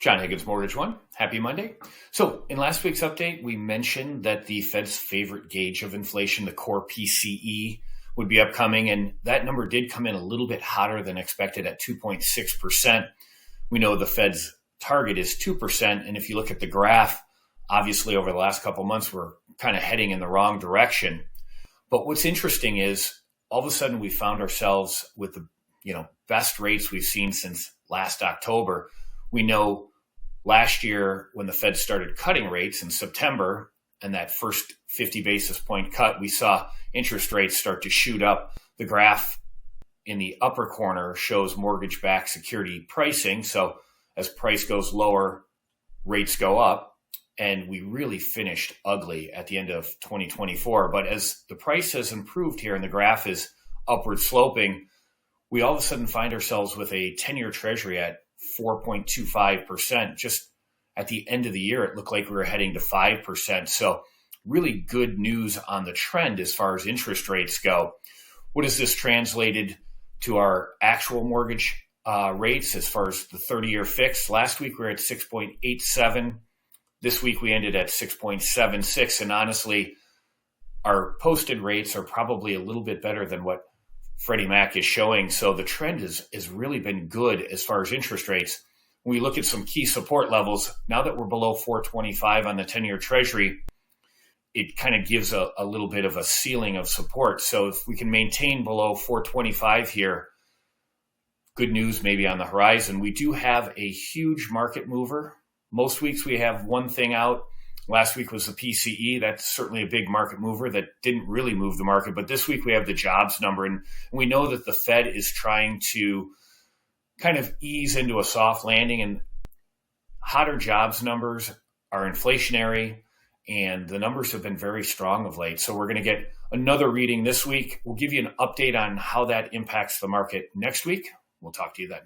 John Higgins, Mortgage One. Happy Monday. So in last week's update, we mentioned that the Fed's favorite gauge of inflation, the core PCE, would be upcoming. And that number did come in a little bit hotter than expected at 2.6%. We know the Fed's target is 2%. And if you look at the graph, obviously over the last couple of months, we're kind of heading in the wrong direction. But what's interesting is all of a sudden we found ourselves with the best rates we've seen since last October. We know last year when the Fed started cutting rates in September and that first 50 basis point cut, we saw interest rates start to shoot up. The graph in the upper corner shows mortgage-backed security pricing. So as price goes lower, rates go up. And we really finished ugly at the end of 2024. But as the price has improved here and the graph is upward sloping, we all of a sudden find ourselves with a 10-year treasury at 4.25%. Just at the end of the year, it looked like we were heading to 5%. So really good news on the trend as far as interest rates go. What has this translated to our actual mortgage rates as far as the 30-year fixed? Last week, we were at 6.87. This week, we ended at 6.76. And honestly, our posted rates are probably a little bit better than what Freddie Mac is showing. So the trend has really been good as far as interest rates. When we look at some key support levels, now that we're below 425 on the 10-year treasury, it kind of gives a little bit of a ceiling of support. So if we can maintain below 425 here, good news maybe on the horizon. We do have a huge market mover. Most weeks we have one thing out. Last week was the PCE. That's certainly a big market mover that didn't really move the market. But this week we have the jobs number. And we know that the Fed is trying to kind of ease into a soft landing. And hotter jobs numbers are inflationary. And the numbers have been very strong of late. So we're going to get another reading this week. We'll give you an update on how that impacts the market next week. We'll talk to you then.